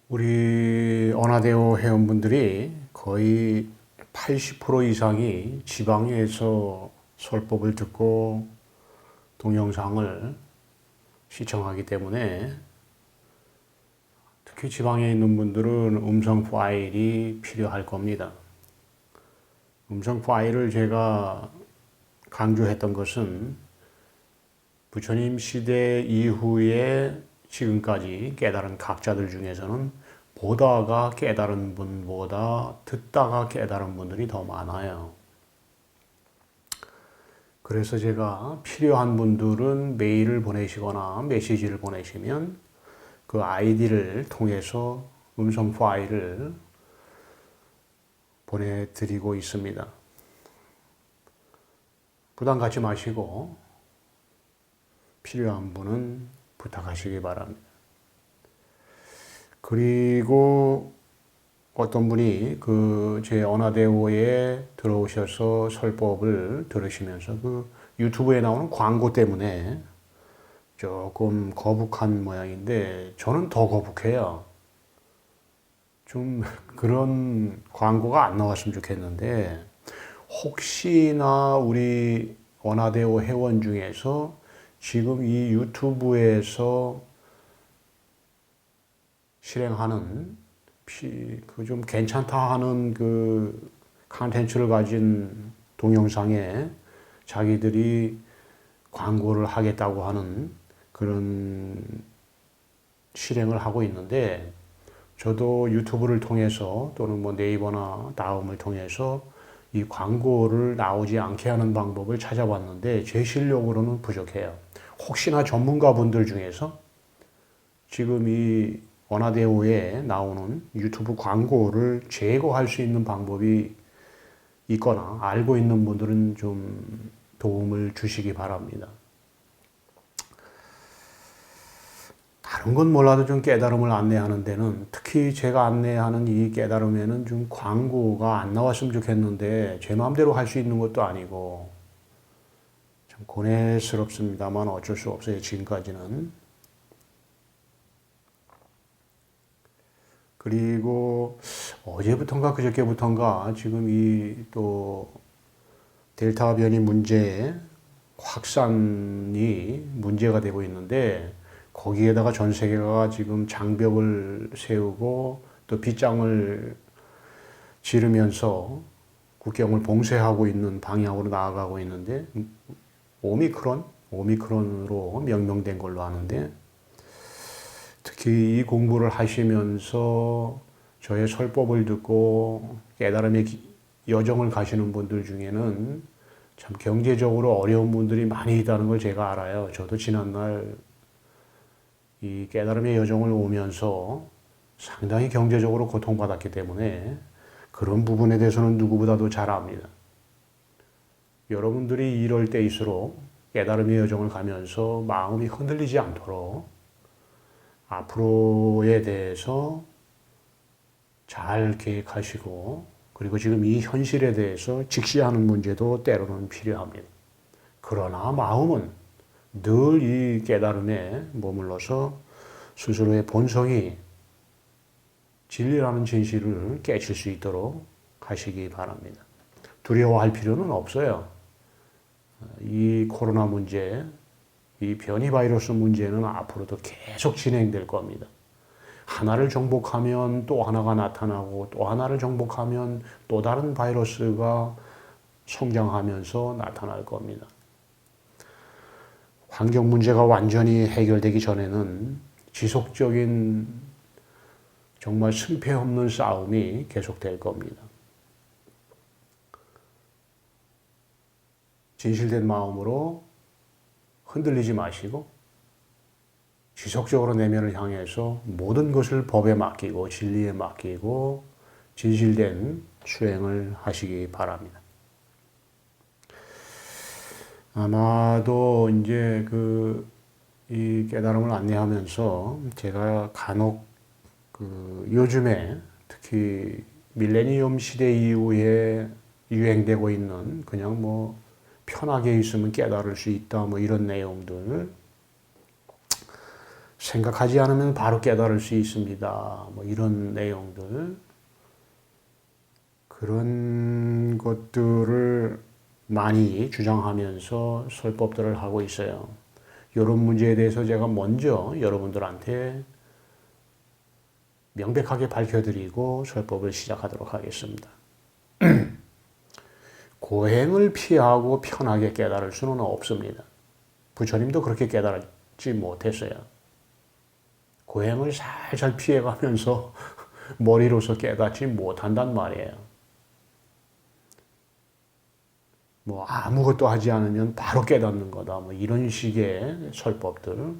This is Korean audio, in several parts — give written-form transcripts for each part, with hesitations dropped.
우리 언하대오 회원분들이 거의 80% 이상이 지방에서 설법을 듣고 동영상을 시청하기 때문에 특히 지방에 있는 분들은 음성 파일이 필요할 겁니다. 음성 파일을 제가 강조했던 것은 부처님 시대 이후에 지금까지 깨달은 각자들 중에서는 보다가 깨달은 분보다 듣다가 깨달은 분들이 더 많아요. 그래서 제가 필요한 분들은 메일을 보내시거나 메시지를 보내시면 그 아이디를 통해서 음성 파일을 보내드리고 있습니다. 부담 갖지 마시고 필요한 분은 부탁하시기 바랍니다. 그리고 어떤 분이 제 언하대오에 들어오셔서 설법을 들으시면서 유튜브에 나오는 광고 때문에 조금 거북한 모양인데 저는 더 거북해요. 좀 그런 광고가 안 나왔으면 좋겠는데 혹시나 우리 언하대오 회원 중에서 지금 이 유튜브에서 실행하는 좀 괜찮다 하는 컨텐츠를 가진 동영상에 자기들이 광고를 하겠다고 하는 그런 실행을 하고 있는데 저도 유튜브를 통해서 또는 네이버나 다음을 통해서 이 광고를 나오지 않게 하는 방법을 찾아봤는데 제 실력으로는 부족해요. 혹시나 전문가분들 중에서 지금 이 언하대오에 나오는 유튜브 광고를 제거할 수 있는 방법이 있거나 알고 있는 분들은 좀 도움을 주시기 바랍니다. 다른 건 몰라도 좀 깨달음을 안내하는 데는 특히 제가 안내하는 이 깨달음에는 좀 광고가 안 나왔으면 좋겠는데 제 마음대로 할 수 있는 것도 아니고 참 고뇌스럽습니다만 어쩔 수 없어요. 지금까지는. 그리고 어제부턴가 그저께부턴가 지금 이 또 델타 변이 문제 확산이 문제가 되고 있는데 거기에다가 전 세계가 지금 장벽을 세우고 또 빗장을 지르면서 국경을 봉쇄하고 있는 방향으로 나아가고 있는데 오미크론으로 명명된 걸로 아는데 특히 이 공부를 하시면서 저의 설법을 듣고 깨달음의 여정을 가시는 분들 중에는 참 경제적으로 어려운 분들이 많이 있다는 걸 제가 알아요. 저도 지난날 이 깨달음의 여정을 오면서 상당히 경제적으로 고통받았기 때문에 그런 부분에 대해서는 누구보다도 잘 압니다. 여러분들이 이럴 때일수록 깨달음의 여정을 가면서 마음이 흔들리지 않도록 앞으로에 대해서 잘 계획하시고 그리고 지금 이 현실에 대해서 직시하는 문제도 때로는 필요합니다. 그러나 마음은 늘 이 깨달음에 머물러서 스스로의 본성이 진리라는 진실을 깨칠 수 있도록 하시기 바랍니다. 두려워할 필요는 없어요. 이 코로나 문제, 이 변이 바이러스 문제는 앞으로도 계속 진행될 겁니다. 하나를 정복하면 또 하나가 나타나고 또 하나를 정복하면 또 다른 바이러스가 성장하면서 나타날 겁니다. 환경 문제가 완전히 해결되기 전에는 지속적인 정말 승패 없는 싸움이 계속될 겁니다. 진실된 마음으로 흔들리지 마시고 지속적으로 내면을 향해서 모든 것을 법에 맡기고 진리에 맡기고 진실된 수행을 하시기 바랍니다. 아마도 이제 이 깨달음을 안내하면서 제가 간혹 요즘에 특히 밀레니엄 시대 이후에 유행되고 있는 그냥 편하게 있으면 깨달을 수 있다 이런 내용들 생각하지 않으면 바로 깨달을 수 있습니다. 뭐 이런 내용들. 그런 것들을 많이 주장하면서 설법들을 하고 있어요. 이런 문제에 대해서 제가 먼저 여러분들한테 명백하게 밝혀드리고 설법을 시작하도록 하겠습니다. 고행을 피하고 편하게 깨달을 수는 없습니다. 부처님도 그렇게 깨달지 못했어요. 고행을 살살 피해가면서 머리로서 깨닫지 못한단 말이에요. 뭐 아무것도 하지 않으면 바로 깨닫는 거다. 뭐 이런 식의 설법들.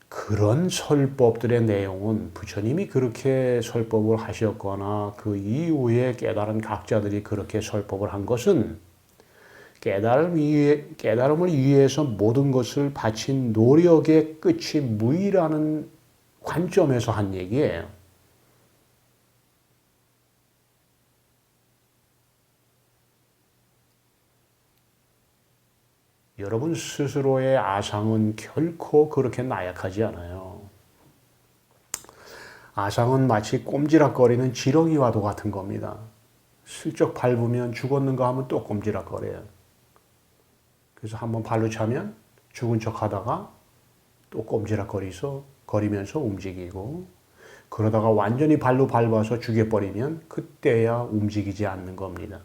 그런 설법들의 내용은 부처님이 그렇게 설법을 하셨거나 그 이후에 깨달은 각자들이 그렇게 설법을 한 것은 깨달음을 위해서 모든 것을 바친 노력의 끝이 무의라는 관점에서 한 얘기예요. 여러분 스스로의 아상은 결코 그렇게 나약하지 않아요. 아상은 마치 꼼지락거리는 지렁이와도 같은 겁니다. 슬쩍 밟으면 죽었는가 하면 또 꼼지락거려요. 그래서 한번 발로 차면 죽은 척 하다가 또 꼼지락거리면서 움직이고, 그러다가 완전히 발로 밟아서 죽여버리면 그때야 움직이지 않는 겁니다.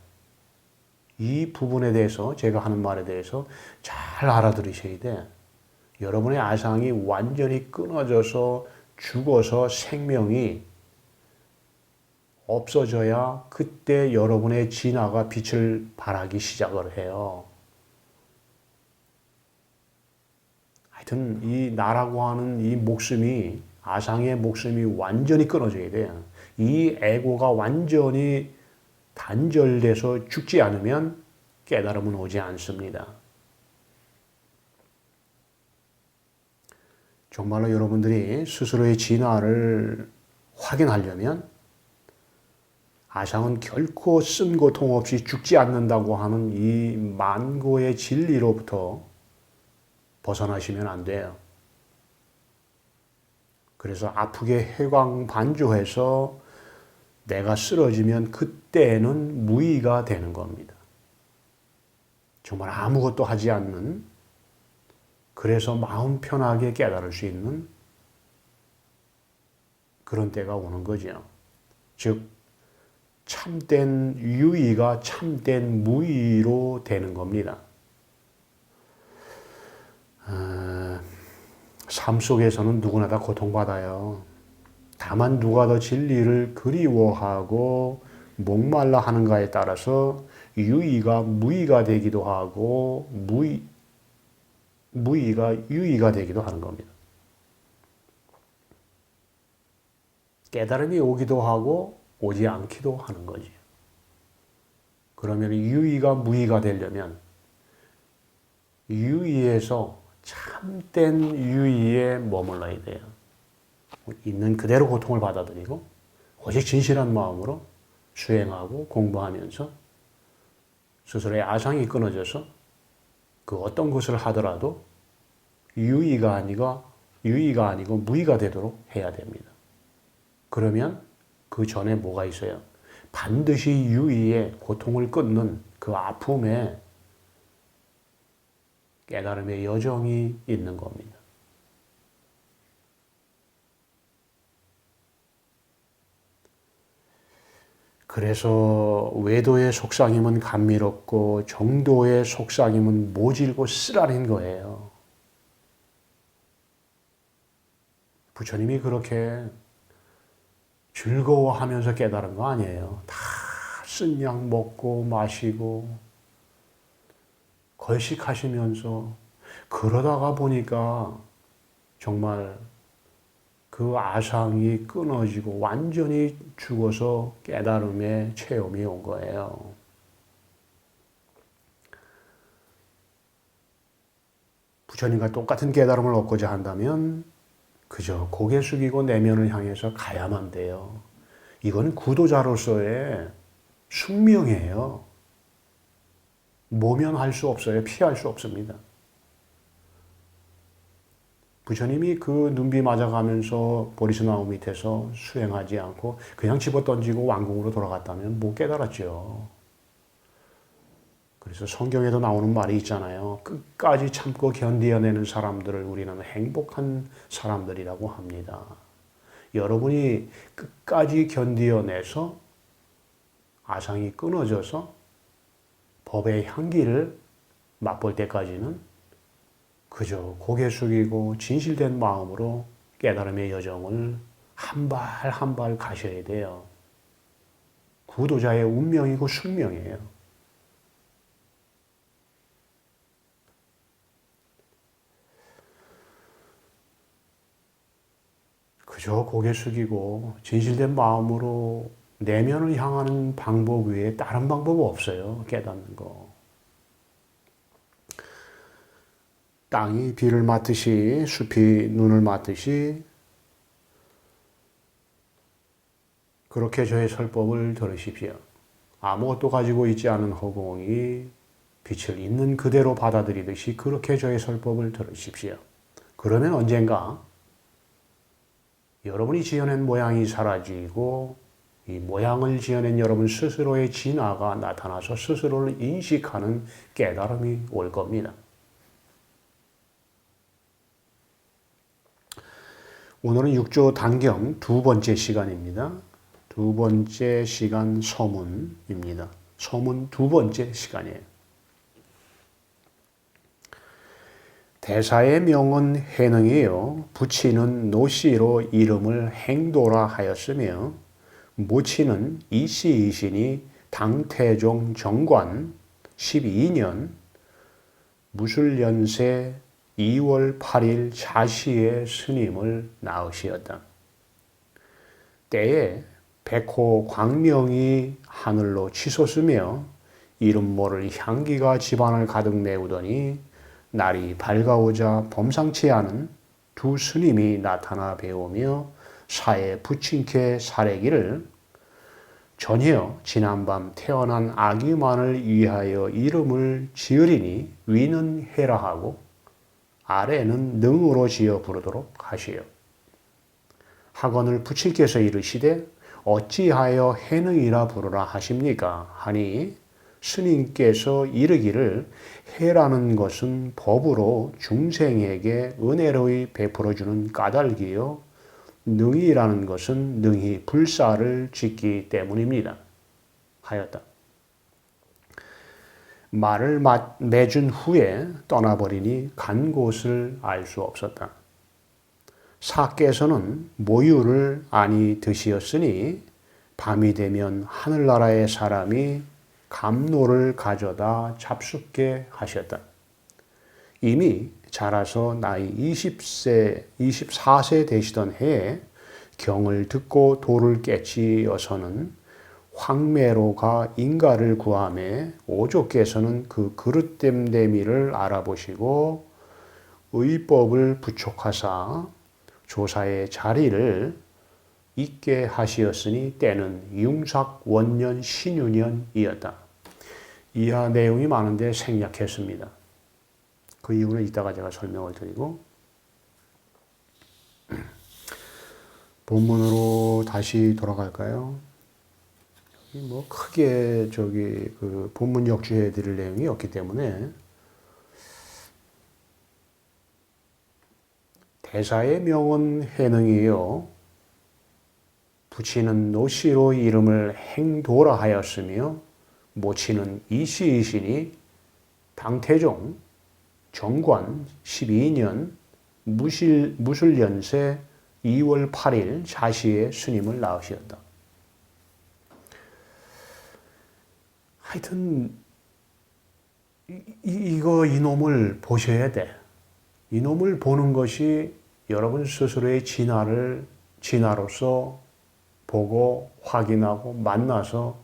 이 부분에 대해서, 제가 하는 말에 대해서 잘 알아들으셔야 돼. 여러분의 아상이 완전히 끊어져서 죽어서 생명이 없어져야 그때 여러분의 진화가 빛을 발하기 시작을 해요. 하여튼 이 나라고 하는 이 목숨이, 아상의 목숨이 완전히 끊어져야 돼요. 이 에고가 완전히 단절돼서 죽지 않으면 깨달음은 오지 않습니다. 정말로 여러분들이 스스로의 진화를 확인하려면 아상은 결코 쓴 고통 없이 죽지 않는다고 하는 이 만고의 진리로부터 벗어나시면 안 돼요. 그래서 아프게 해광반조해서 내가 쓰러지면 그때는 무의가 되는 겁니다. 정말 아무것도 하지 않는, 그래서 마음 편하게 깨달을 수 있는 그런 때가 오는 거죠. 즉 참된 유의가 참된 무의로 되는 겁니다. 삶 속에서는 누구나 다 고통받아요. 다만 누가 더 진리를 그리워하고 목말라 하는가에 따라서 유의가 무의가 되기도 하고 무의가 유의가 되기도 하는 겁니다. 깨달음이 오기도 하고 오지 않기도 하는 거지. 그러면 유의가 무의가 되려면 유의에서 참된 유의에 머물러야 돼요. 있는 그대로 고통을 받아들이고 오직 진실한 마음으로 수행하고 공부하면서 스스로의 아상이 끊어져서 그 어떤 것을 하더라도 유의가 아니고 무의가 되도록 해야 됩니다. 그러면 그 전에 뭐가 있어요? 반드시 유의에 고통을 끊는 그 아픔에 깨달음의 여정이 있는 겁니다. 그래서 외도의 속삭임은 감미롭고 정도의 속삭임은 모질고 쓰라린 거예요. 부처님이 그렇게 즐거워하면서 깨달은 거 아니에요. 다 쓴 약 먹고 마시고 걸식하시면서 그러다가 보니까 정말 그 아상이 끊어지고 완전히 죽어서 깨달음의 체험이 온 거예요. 부처님과 똑같은 깨달음을 얻고자 한다면 그저 고개 숙이고 내면을 향해서 가야만 돼요. 이건 구도자로서의 숙명이에요. 모면할 수 없어요. 피할 수 없습니다. 부처님이 그 눈비 맞아가면서 보리스나무 밑에서 수행하지 않고 그냥 집어 던지고 왕궁으로 돌아갔다면 못 깨달았죠. 그래서 성경에도 나오는 말이 있잖아요. 끝까지 참고 견디어내는 사람들을 우리는 행복한 사람들이라고 합니다. 여러분이 끝까지 견디어내서 아상이 끊어져서 법의 향기를 맛볼 때까지는 그저 고개 숙이고 진실된 마음으로 깨달음의 여정을 한 발 한 발 가셔야 돼요. 구도자의 운명이고 숙명이에요. 그저 고개 숙이고 진실된 마음으로 내면을 향하는 방법 외에 다른 방법 없어요. 깨닫는 거. 땅이 비를 맞듯이 숲이 눈을 맞듯이 그렇게 저의 설법을 들으십시오. 아무것도 가지고 있지 않은 허공이 빛을 있는 그대로 받아들이듯이 그렇게 저의 설법을 들으십시오. 그러면 언젠가 여러분이 지어낸 모양이 사라지고 이 모양을 지어낸 여러분 스스로의 진화가 나타나서 스스로를 인식하는 깨달음이 올 겁니다. 오늘은 6조 단경 두 번째 시간입니다. 두 번째 시간 서문입니다. 서문 두 번째 시간이에요. 대사의 명은 해능이요 부치는 노씨로 이름을 행도라 하였으며 모치는 이씨이시니 당태종 정관 12년 무술연세 2월 8일 자시의 스님을 낳으시었다. 때에 백호 광명이 하늘로 치솟으며 이름 모를 향기가 집안을 가득 메우더니 날이 밝아오자 범상치 않은 두 스님이 나타나 배우며 사에 부친케 사례기를 전혀 지난밤 태어난 아기만을 위하여 이름을 지으리니 위는 해라 하고 아래는 능으로 지어 부르도록 하시오. 학원을 부친께서 이르시되 어찌하여 해능이라 부르라 하십니까? 하니 스님께서 이르기를 해라는 것은 법으로 중생에게 은혜로이 베풀어주는 까닭이요 능이라는 것은 능히 불사를 짓기 때문입니다. 하였다. 말을 맺은 후에 떠나버리니 간 곳을 알 수 없었다. 사께서는 모유를 아니 드시었으니 밤이 되면 하늘나라의 사람이 감로를 가져다 잡숫게 하셨다. 이미 자라서 나이 24세 되시던 해에 경을 듣고 도를 깨치어서는 황매로가 인가를 구하매 오조께서는 그 그릇됨됨이를 알아보시고 의법을 부촉하사 조사의 자리를 있게 하시었으니 때는 융삭 원년 신유년이었다. 이하 내용이 많은데 생략했습니다. 그 이유는 이따가 제가 설명을 드리고 본문으로 다시 돌아갈까요? 뭐 크게 그 본문 역주해 드릴 내용이 없기 때문에 대사의 명은 해능이요 부치는 노씨로 이름을 행도라 하였으며 모치는 이씨이시니 당태종 정관 12년 무술연세 2월 8일 자시의 스님을 낳으셨다. 하여튼 이놈을 보셔야 돼. 이놈을 보는 것이 여러분 스스로의 진화로서 보고 확인하고 만나서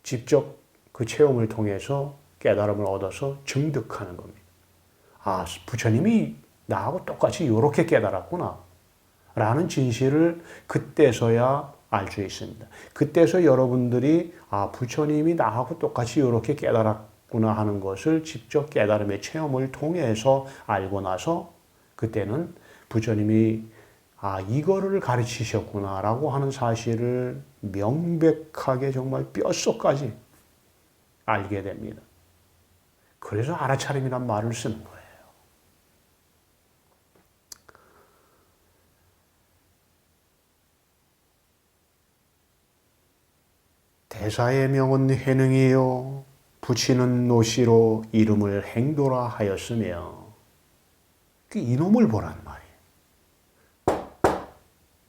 직접 그 체험을 통해서 깨달음을 얻어서 증득하는 겁니다. 아, 부처님이 나하고 똑같이 이렇게 깨달았구나 라는 진실을 그때서야 알 수 있습니다. 그때서 여러분들이 아, 부처님이 나하고 똑같이 이렇게 깨달았구나 하는 것을 직접 깨달음의 체험을 통해서 알고 나서 그때는 부처님이 이거를 가르치셨구나라고 하는 사실을 명백하게 정말 뼛속까지 알게 됩니다. 그래서 알아차림이란 말을 쓰는 거예요. 대사의 명은 해능이요 붙이는 노시로 이름을 행도라 하였으며 이놈을 보란 말이에요.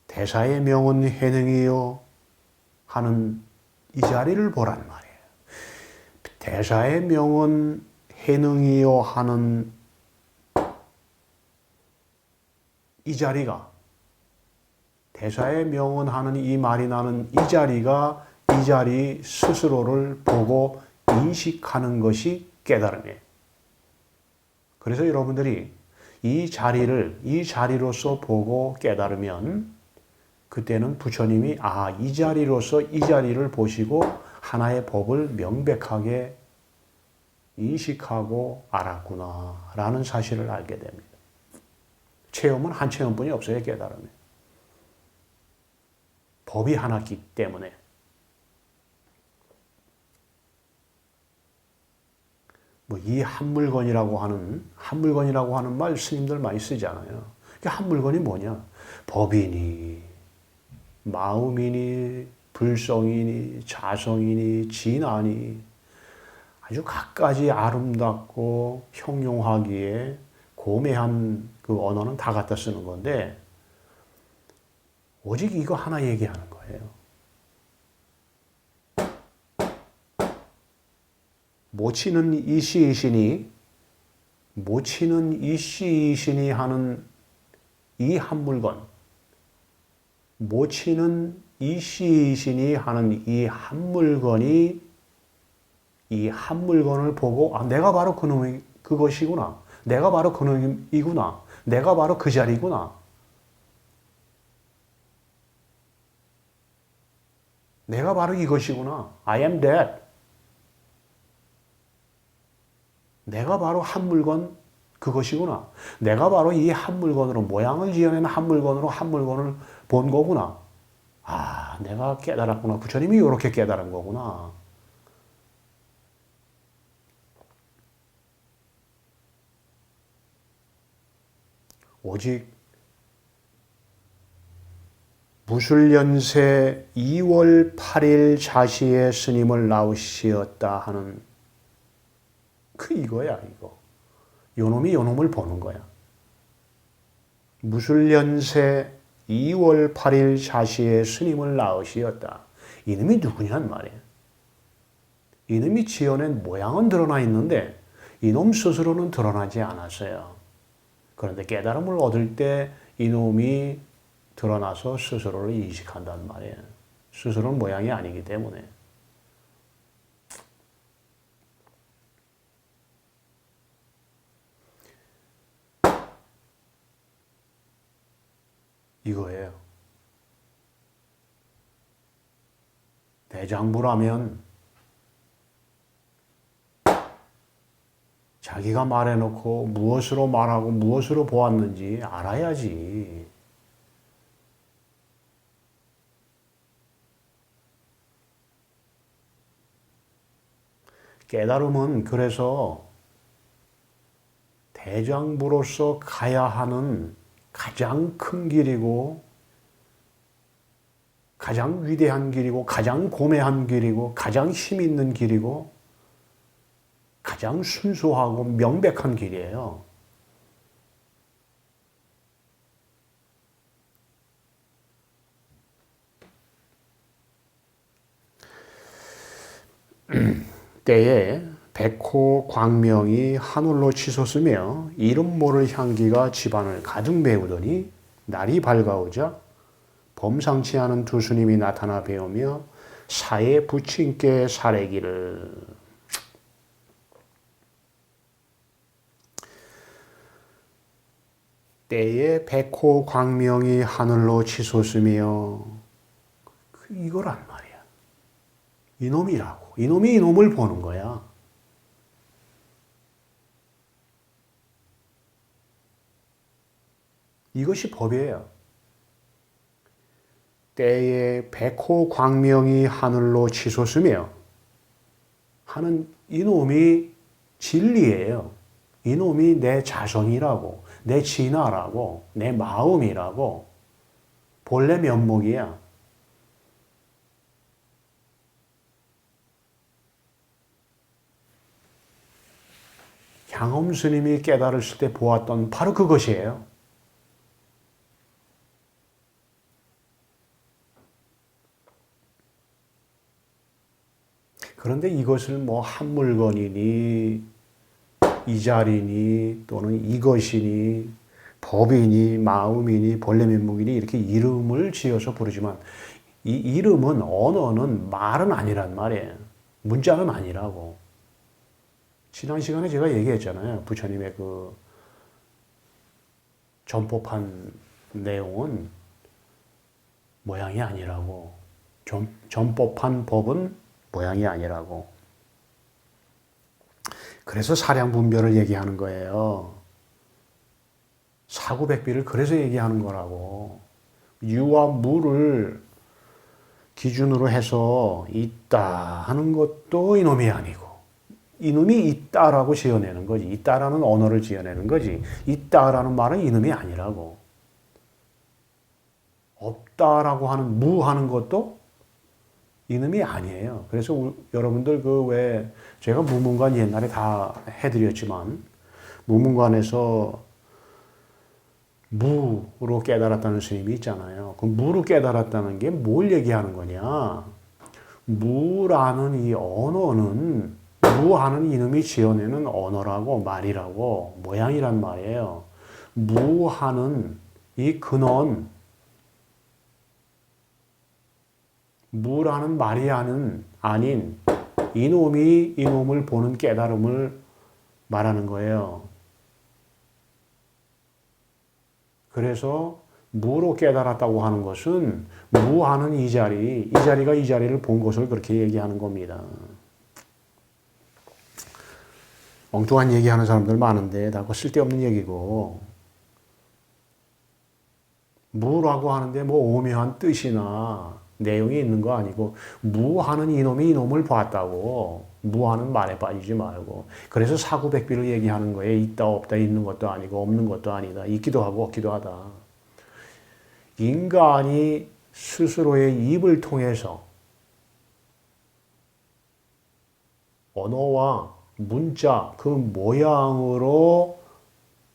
대사의 명은 해능이요 하는 이 자리를 보란 말이에요. 대사의 명은 해능이요 하는 이 자리가, 대사의 명은 하는 이 말이 나는 이 자리가 이 자리 스스로를 보고 인식하는 것이 깨달음이에요. 그래서 여러분들이 이 자리를 이 자리로서 보고 깨달으면 그때는 부처님이 이 자리로서 이 자리를 보시고 하나의 법을 명백하게 인식하고 알았구나 라는 사실을 알게 됩니다. 체험은 한 체험뿐이 없어요. 깨달음에. 법이 하나기 때문에. 이 한 물건이라고 하는 말 스님들 많이 쓰잖아요. 한 물건이 뭐냐? 법이니, 마음이니, 불성이니, 자성이니, 진아니, 아주 갖가지 아름답고 형용하기에 고매한 그 언어는 다 갖다 쓰는 건데, 오직 이거 하나 얘기하는 거예요. 모치는 이시이시니 하는 이 한 물건, 모치는 이시이시니 하는 이 한 물건이 이 한 물건을 보고 내가 바로 그놈이 그것이구나. 내가 바로 그놈이구나. 내가 바로 그 자리구나. 내가 바로 이것이구나. I am that. 내가 바로 한 물건 그것이구나. 내가 바로 이 한 물건으로 모양을 지어낸 한 물건으로 한 물건을 본 거구나. 내가 깨달았구나. 부처님이 이렇게 깨달은 거구나. 오직 무술연세 2월 8일 자시의 스님을 나오시었다 하는 이거야, 이거. 요놈이 요놈을 보는 거야. 무술연세 2월 8일 자시의 스님을 낳으시었다. 이놈이 누구냔 말이에요. 이놈이 지어낸 모양은 드러나 있는데 이놈 스스로는 드러나지 않았어요. 그런데 깨달음을 얻을 때 이놈이 드러나서 스스로를 인식한단 말이에요. 스스로는 모양이 아니기 때문에. 이거예요. 대장부라면 자기가 말해놓고 무엇으로 말하고 무엇으로 보았는지 알아야지. 깨달음은 그래서 대장부로서 가야 하는 가장 큰 길이고 가장 위대한 길이고 가장 고매한 길이고 가장 힘 있는 길이고 가장 순수하고 명백한 길이에요. 때에 백호 광명이 하늘로 치솟으며 이름 모를 향기가 집안을 가득 메우더니 날이 밝아오자 범상치 않은 두 스님이 나타나 배우며 사에 부친께 사례기를 때에 백호 광명이 하늘로 치솟으며 이거란 말이야. 이놈이라고. 이놈이 이놈을 보는 거야. 이것이 법이에요. 때에 백호 광명이 하늘로 치솟으며 하는 이놈이 진리예요. 이놈이 내 자성이라고, 내 진화라고, 내 마음이라고, 본래 면목이야. 향엄 스님이 깨달았을 때 보았던 바로 그것이에요. 그런데 이것을 뭐 한 물건이니 이 자리니 또는 이것이니 법이니 마음이니 본래 면목이니 이렇게 이름을 지어서 부르지만 이 이름은 언어는 말은 아니란 말이에요. 문자는 아니라고. 지난 시간에 제가 얘기했잖아요. 부처님의 그 전법한 내용은 모양이 아니라고. 전법한 법은 모양이 아니라고. 그래서 사량분별을 얘기하는 거예요. 사구백비를 그래서 얘기하는 거라고. 유와 무를 기준으로 해서 있다 하는 것도 이놈이 아니고 이놈이 있다라고 지어내는 거지. 있다라는 언어를 지어내는 거지. 있다라는 말은 이놈이 아니라고. 없다라고 하는 무하는 것도 이놈이 아니에요. 그래서 여러분들 그 왜 제가 무문관 옛날에 다 해드렸지만 무문관에서 무로 깨달았다는 스님이 있잖아요. 그 무로 깨달았다는 게 뭘 얘기하는 거냐? 무라는 이 언어는 무하는 이놈이 지어내는 언어라고 말이라고 모양이란 말이에요. 무하는 이 근원 무라는 말이 아닌 이놈이 이놈을 보는 깨달음을 말하는 거예요. 그래서 무로 깨달았다고 하는 것은 무하는 이 자리가 이 자리를 본 것을 그렇게 얘기하는 겁니다. 엉뚱한 얘기하는 사람들 많은데 다 그거 쓸데없는 얘기고 무라고 하는데 뭐 오묘한 뜻이나 내용이 있는 거 아니고 무하는 이놈이 이놈을 봤다고 무하는 말에 빠지지 말고 그래서 사구백비를 얘기하는 거예요. 있다 없다 있는 것도 아니고 없는 것도 아니다. 있기도 하고 없기도 하다. 인간이 스스로의 입을 통해서 언어와 문자 그 모양으로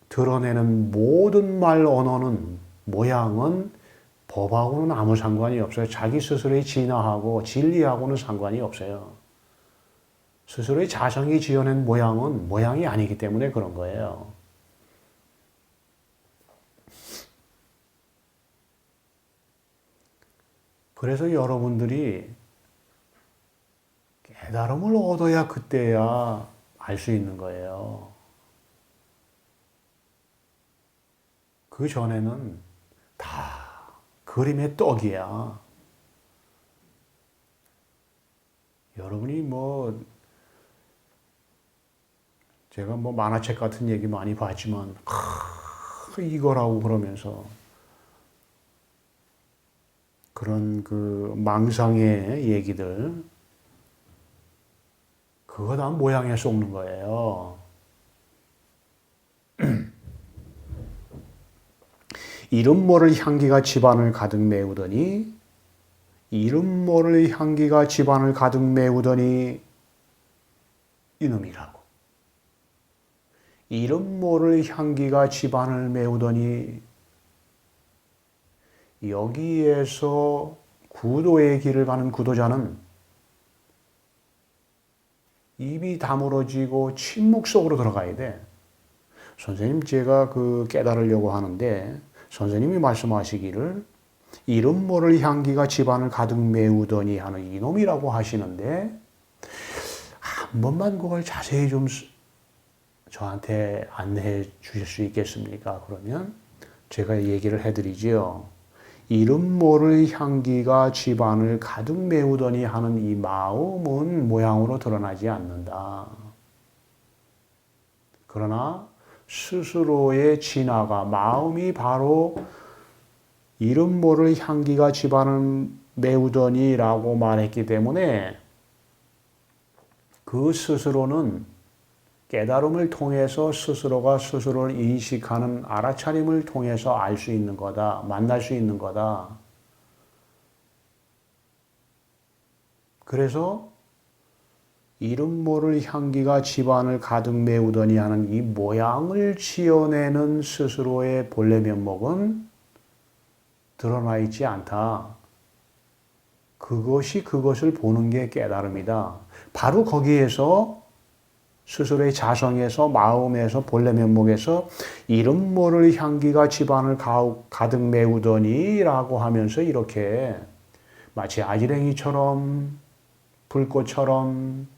드러내는 모든 말 언어는 모양은 법하고는 아무 상관이 없어요. 자기 스스로의 진화하고 진리하고는 상관이 없어요. 스스로의 자성이 지어낸 모양은 모양이 아니기 때문에 그런 거예요. 그래서 여러분들이 깨달음을 얻어야 그때야 알 수 있는 거예요. 그 전에는 다 그림의 떡이야. 여러분이 뭐 제가 뭐 만화책 같은 얘기 많이 봤지만 이거라고 그러면서 그런 그 망상의 얘기들 그거 다 모양에 쏙는 거예요. 이름 모를 향기가 집안을 가득 메우더니 이름 모를 향기가 집안을 가득 메우더니 이놈이라고. 이름 모를 향기가 집안을 메우더니 여기에서 구도의 길을 가는 구도자는 입이 다물어지고 침묵 속으로 들어가야 돼. 선생님 제가 그 깨달으려고 하는데 선생님이 말씀하시기를 이름 모를 향기가 집안을 가득 메우더니 하는 이놈이라고 하시는데 한 번만 그걸 자세히 좀 저한테 안내해 주실 수 있겠습니까? 그러면 제가 얘기를 해드리지요. 이름 모를 향기가 집안을 가득 메우더니 하는 이 마음은 모양으로 드러나지 않는다. 그러나 스스로의 진화가 마음이 바로 이름 모를 향기가 집안을 메우더니라고 말했기 때문에 그 스스로는 깨달음을 통해서 스스로가 스스로를 인식하는 알아차림을 통해서 알 수 있는 거다. 만날 수 있는 거다. 그래서 이름 모를 향기가 집안을 가득 메우더니 하는 이 모양을 지어내는 스스로의 본래 면목은 드러나 있지 않다. 그것이 그것을 보는 게 깨달음이다. 바로 거기에서 스스로의 자성에서 마음에서 본래 면목에서 이름 모를 향기가 집안을 가득 메우더니 라고 하면서 이렇게 마치 아지랭이처럼 불꽃처럼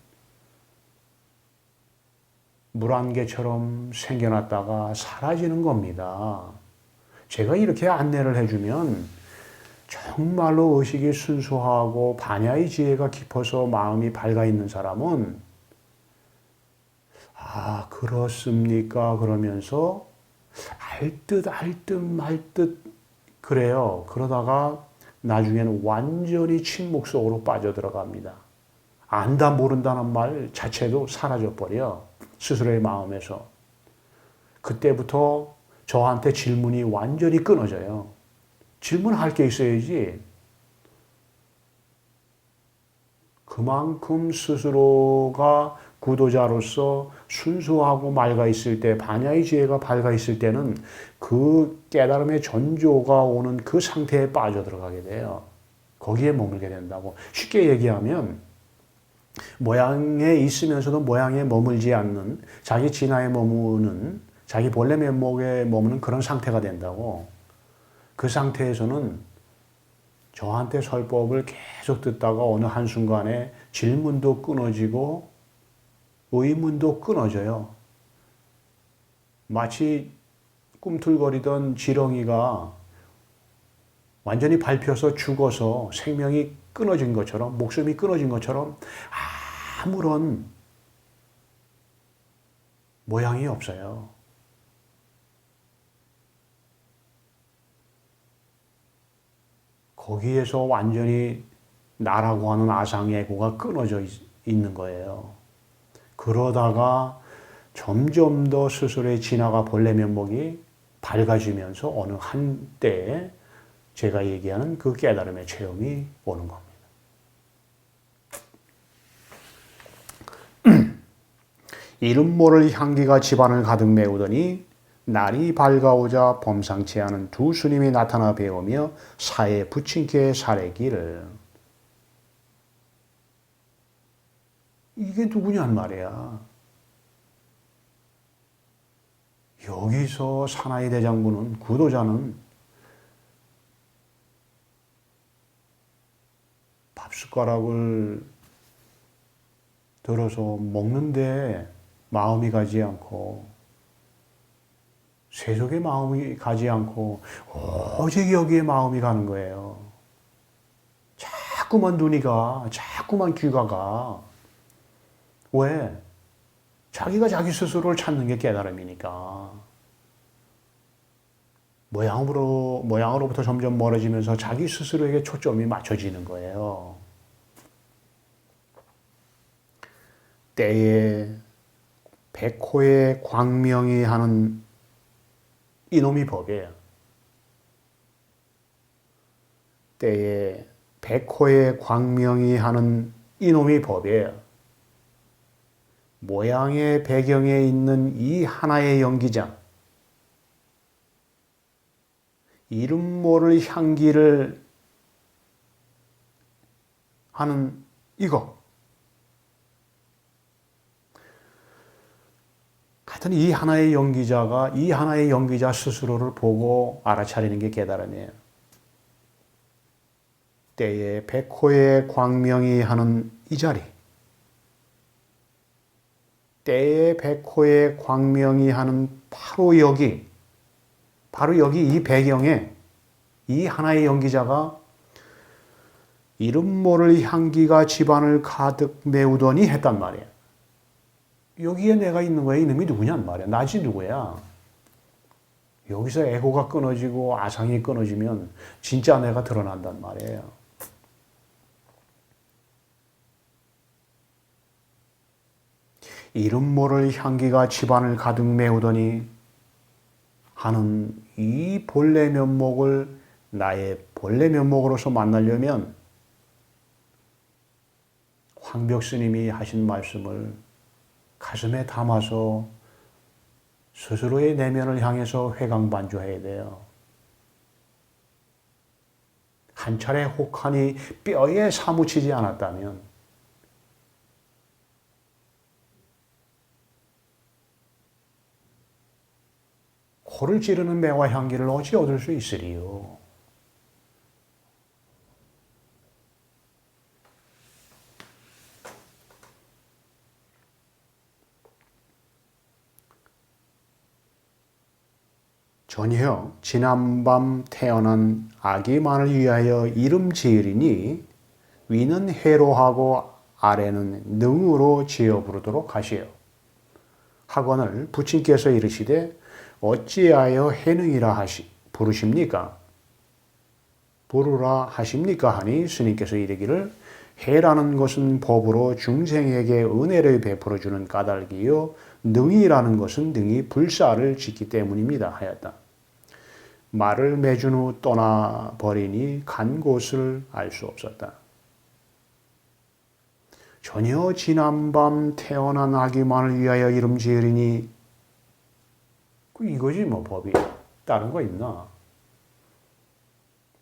물안개처럼 생겨났다가 사라지는 겁니다. 제가 이렇게 안내를 해주면 정말로 의식이 순수하고 반야의 지혜가 깊어서 마음이 밝아 있는 사람은 아, 그렇습니까? 그러면서 알 듯 말 듯 그래요. 그러다가 나중에는 완전히 침묵 속으로 빠져들어갑니다. 안다 모른다는 말 자체도 사라져버려. 스스로의 마음에서. 그때부터 저한테 질문이 완전히 끊어져요. 질문할 게 있어야지. 그만큼 스스로가 구도자로서 순수하고 맑아 있을 때, 반야의 지혜가 밝아 있을 때는 그 깨달음의 전조가 오는 그 상태에 빠져들어가게 돼요. 거기에 머물게 된다고. 쉽게 얘기하면 모양에 있으면서도 모양에 머물지 않는 자기 진화에 머무는 자기 본래 면목에 머무는 그런 상태가 된다고. 그 상태에서는 저한테 설법을 계속 듣다가 어느 한순간에 질문도 끊어지고 의문도 끊어져요. 마치 꿈틀거리던 지렁이가 완전히 밟혀서 죽어서 생명이 끊어진 것처럼, 목숨이 끊어진 것처럼 아무런 모양이 없어요. 거기에서 완전히 나라고 하는 아상에고가 끊어져 있는 거예요. 그러다가 점점 더 스스로의 진화가 본래 면목이 밝아지면서 어느 한때에 제가 얘기하는 그 깨달음의 체험이 오는 겁니다. 이름 모를 향기가 집안을 가득 메우더니 날이 밝아오자 범상치 않은 두 스님이 나타나 배우며 사에 부친께 사례기를. 이게 누구냔 말이야. 여기서 사나이 대장부는, 구도자는 밥숟가락을 들어서 먹는데 마음이 가지 않고, 세속에 마음이 가지 않고 오직 여기에 마음이 가는 거예요. 자꾸만 눈이 가, 자꾸만 귀가 가. 왜? 자기가 자기 스스로를 찾는 게 깨달음이니까. 모양으로부터 점점 멀어지면서 자기 스스로에게 초점이 맞춰지는 거예요. 때에 백호의 광명이 하는 이놈이 법이에요. 때에 백호의 광명이 하는 이놈이 법이에요. 모양의 배경에 있는 이 하나의 연기장, 이름 모를 향기를 하는 이거. 하여튼 이 하나의 연기자 스스로를 보고 알아차리는 게 깨달음이에요. 때에 백호의 광명이 하는 이 자리. 때에 백호의 광명이 하는 바로 여기 이 배경에 이 하나의 연기자가 이름 모를 향기가 집안을 가득 메우더니 했단 말이에요. 여기에 내가 있는 거야. 이놈이 누구냔 말이야. 나지 누구야. 여기서 에고가 끊어지고 아상이 끊어지면 진짜 내가 드러난단 말이에요. 이름 모를 향기가 집안을 가득 메우더니 하는 이 본래 면목을 나의 본래 면목으로서 만나려면 황벽 스님이 하신 말씀을 가슴에 담아서 스스로의 내면을 향해서 회강반주해야 돼요. 한 차례 혹하니 뼈에 사무치지 않았다면 코를 찌르는 매와 향기를 어찌 얻을 수 있으리요. 전혀 지난밤 태어난 아기만을 위하여 이름 지으리니 위는 해로하고 아래는 능으로 지어 부르도록 하시오. 학원을 부친께서 이르시되 어찌하여 해능이라 부르십니까? 부르라 하십니까? 하니 스님께서 이르기를 해라는 것은 법으로 중생에게 은혜를 베풀어 주는 까닭이요 능이라는 것은 능히 불사를 짓기 때문입니다 하였다. 말을 맺은 후 떠나버리니 간 곳을 알 수 없었다. 전혀 지난밤 태어난 아기만을 위하여 이름 지으리니 이거지 뭐 법이. 다른 거 있나?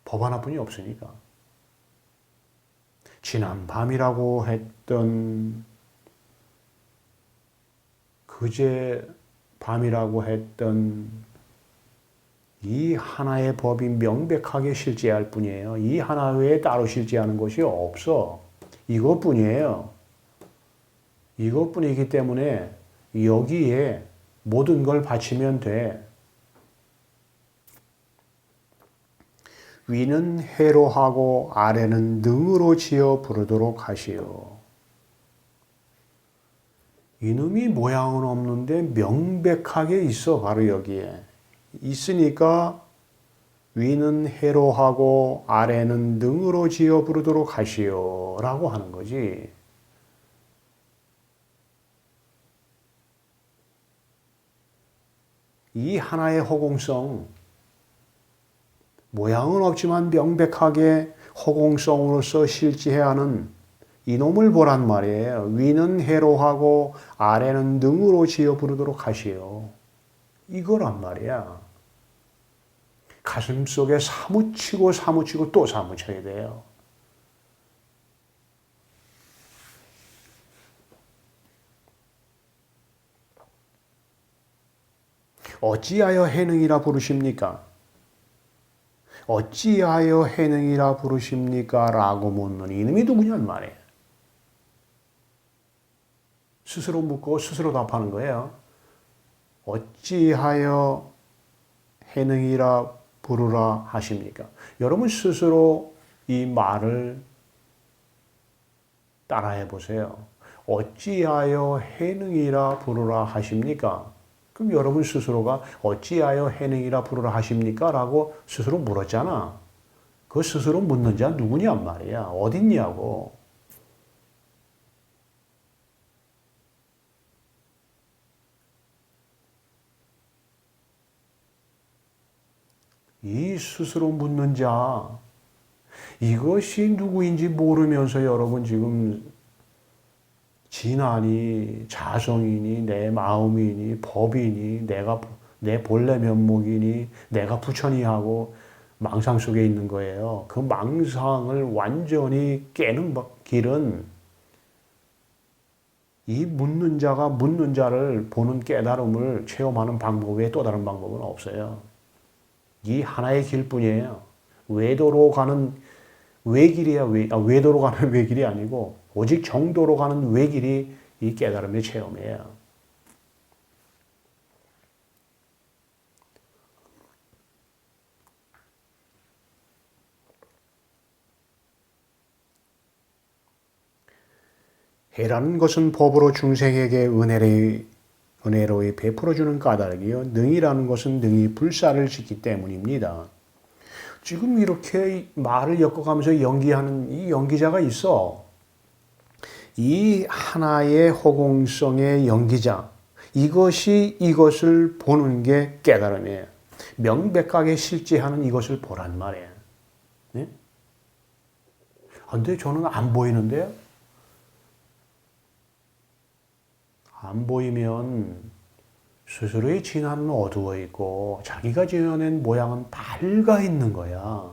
법 하나뿐이 없으니까. 지난밤이라고 했던 그제 밤이라고 했던 이 하나의 법이 명백하게 실제할 뿐이에요. 이 하나 외에 따로 실제하는 것이 없어. 이것뿐이에요. 이것뿐이기 때문에 여기에 모든 걸 바치면 돼. 위는 해로 하고 아래는 능으로 지어 부르도록 하시오. 이놈이 모양은 없는데 명백하게 있어. 바로 여기에. 있으니까 위는 해로 하고 아래는 능으로 지어 부르도록 하시오. 라고 하는 거지. 이 하나의 허공성, 모양은 없지만 명백하게 허공성으로서 실제해야 하는 이놈을 보란 말이에요. 위는 해로 하고 아래는 능으로 지어 부르도록 하시오. 이거란 말이야. 가슴 속에 사무치고 사무치고 또 사무쳐야 돼요. 어찌하여 해능이라 부르십니까? 어찌하여 해능이라 부르십니까? 라고 묻는 이놈이 누구냔 말이에요. 스스로 묻고 스스로 답하는 거예요. 어찌하여 해능이라 부르라 하십니까? 여러분 스스로 이 말을 따라해 보세요. 어찌하여 해능이라 부르라 하십니까? 그럼 여러분 스스로가 어찌하여 해능이라 부르라 하십니까? 라고 스스로 물었잖아. 그 스스로 묻는 자 누구냔 말이야. 어딨냐고. 이 스스로 묻는 자, 이것이 누구인지 모르면서 여러분 지금 진아니, 자성이니, 내 마음이니, 법이니, 내 본래 면목이니, 내가 부처니 하고 망상 속에 있는 거예요. 그 망상을 완전히 깨는 길은 이 묻는 자가 묻는 자를 보는 깨달음을 체험하는 방법 외에 또 다른 방법은 없어요. 이 하나의 길뿐이에요. 외도로 가는 외길이야. 외도로 가는 외길이 아니고 오직 정도로 가는 외길이 이 깨달음의 체험이에요. 해라는 것은 법으로 중생에게 은혜로이 베풀어주는 까닭이요. 능이라는 것은 능히 불사를 짓기 때문입니다. 지금 이렇게 말을 엮어가면서 연기하는 이 연기자가 있어. 이 하나의 허공성의 연기자. 이것이 이것을 보는 게 깨달음이에요. 명백하게 실제하는 이것을 보란 말이에요. 네? 근데 저는 안 보이는데요? 안 보이면 스스로의 진화는 어두워 있고 자기가 지어낸 모양은 밝아 있는 거야.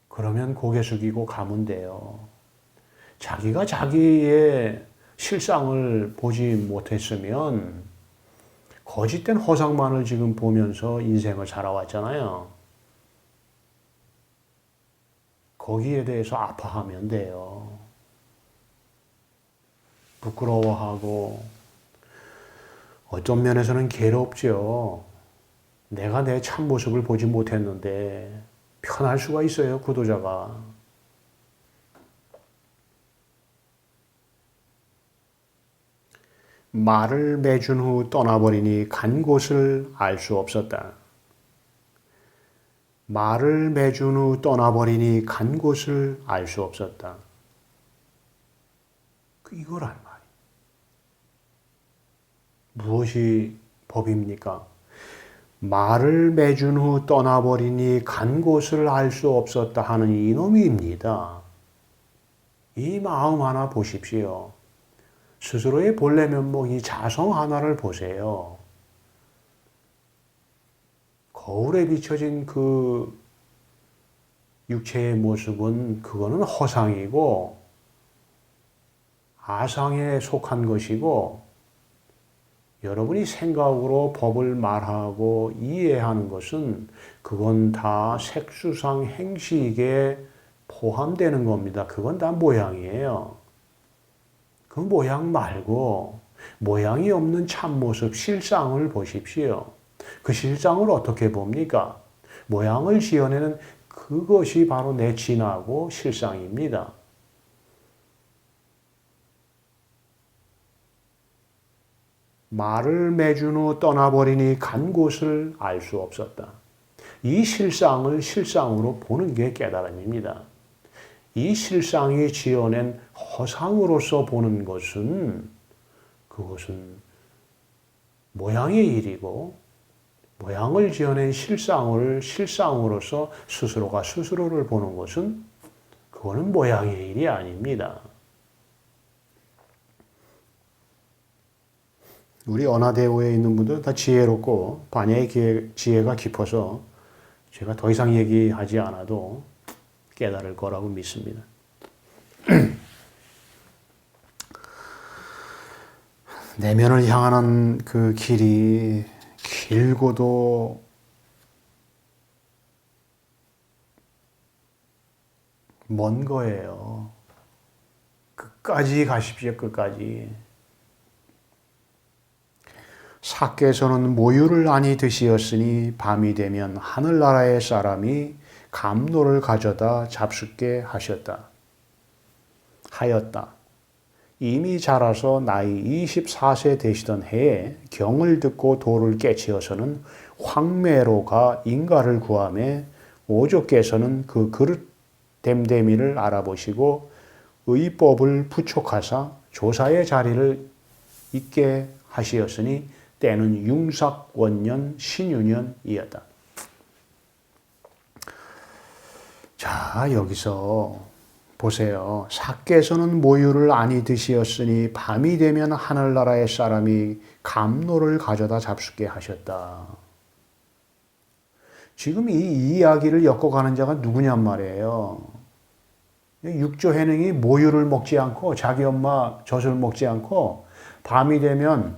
그러면 고개 숙이고 가면 돼요. 자기가 자기의 실상을 보지 못했으면 거짓된 허상만을 지금 보면서 인생을 살아왔잖아요. 거기에 대해서 아파하면 돼요. 부끄러워하고 어떤 면에서는 괴롭죠. 내가 내 참모습을 보지 못했는데 편할 수가 있어요, 구도자가. 말을 매준 후 떠나버리니 간 곳을 알 수 없었다. 말을 매준 후 떠나버리니 간 곳을 알 수 없었다. 이거란 말이에요. 무엇이 법입니까? 말을 매준 후 떠나버리니 간 곳을 알 수 없었다 하는 이놈입니다. 이 마음 하나 보십시오. 스스로의 본래 면목, 이 자성 하나를 보세요. 거울에 비춰진 그 육체의 모습은 그거는 허상이고 아상에 속한 것이고 여러분이 생각으로 법을 말하고 이해하는 것은 그건 다 색수상 행식에 포함되는 겁니다. 그건 다 모양이에요. 그 모양 말고 모양이 없는 참모습, 실상을 보십시오. 그 실상을 어떻게 봅니까? 모양을 지어내는 그것이 바로 내 진하고 실상입니다. 말을 매준 후 떠나버리니 간 곳을 알 수 없었다. 이 실상을 실상으로 보는 게 깨달음입니다. 이 실상이 지어낸 허상으로서 보는 것은 그것은 모양의 일이고 모양을 지어낸 실상을 실상으로서 스스로가 스스로를 보는 것은 그거는 모양의 일이 아닙니다. 우리 언하대오에 있는 분들은 다 지혜롭고 반야의 지혜가 깊어서 제가 더 이상 얘기하지 않아도 깨달을 거라고 믿습니다. 내면을 향하는 그 길이 길고도 먼 거예요. 끝까지 가십시오, 끝까지. 사께서는 모유를 아니 드시었으니 밤이 되면 하늘나라의 사람이 감로를 가져다 잡숫게 하였다. 이미 자라서 나이 24세 되시던 해에 경을 듣고 도를 깨치어서는 황매로가 인가를 구하매 오조께서는 그 그릇 됨됨이를 알아보시고 의법을 부촉하사 조사의 자리를 있게 하시었으니 때는 융삭원년 신유년이었다. 자, 여기서 보세요. 사께서는 모유를 아니 드시었으니 밤이 되면 하늘나라의 사람이 감로를 가져다 잡숫게 하셨다. 지금 이 이야기를 엮어가는 자가 누구냔 말이에요. 육조해능이 모유를 먹지 않고 자기 엄마 젖을 먹지 않고 밤이 되면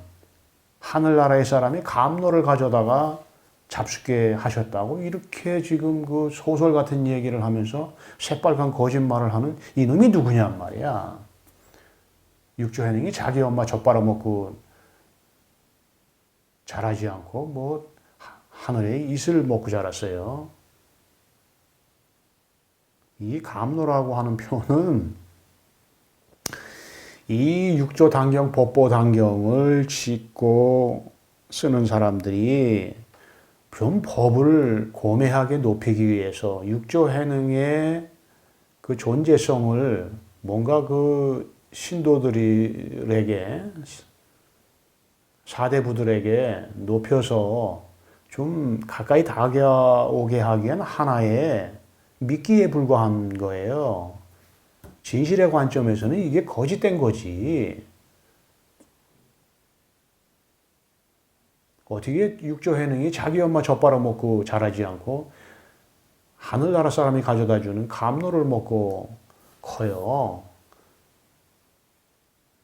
하늘나라의 사람이 감로를 가져다가 잡숫게 하셨다고 이렇게 지금 그 소설 같은 얘기를 하면서 새빨간 거짓말을 하는 이놈이 누구냔 말이야. 육조해능이 자기 엄마 젖 빨아먹고 자라지 않고 뭐 하늘의 이슬 먹고 자랐어요. 이 감로라고 하는 표현은 이 육조 단경, 법보 단경을 짓고 쓰는 사람들이 좀 법을 고매하게 높이기 위해서 육조 해능의 그 존재성을 뭔가 그 신도들에게, 사대부들에게 높여서 좀 가까이 다가오게 하기엔 하나의 미끼에 불과한 거예요. 진실의 관점에서는 이게 거짓된 거지. 어떻게 육조 해능이 자기 엄마 젖 빨아먹고 자라지 않고 하늘나라 사람이 가져다 주는 감로를 먹고 커요.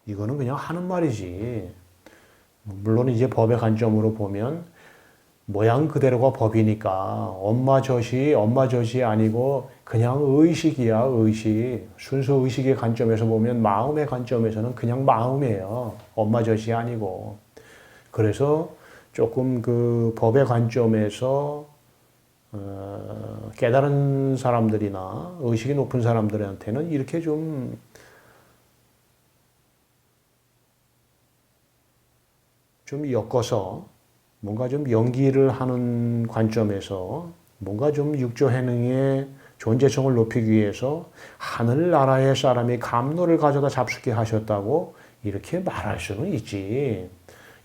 이거는 그냥 하는 말이지. 물론 이제 법의 관점으로 보면 모양 그대로가 법이니까 엄마 젖이 아니고 그냥 의식이야, 의식. 순수 의식의 관점에서 보면 마음의 관점에서는 그냥 마음이에요. 엄마 젖이 아니고. 그래서 조금 그 법의 관점에서 깨달은 사람들이나 의식이 높은 사람들한테는 이렇게 좀 엮어서 뭔가 좀 연기를 하는 관점에서 뭔가 좀 육조 해능의 존재성을 높이기 위해서 하늘나라의 사람이 감로를 가져다 잡수게 하셨다고 이렇게 말할 수는 있지.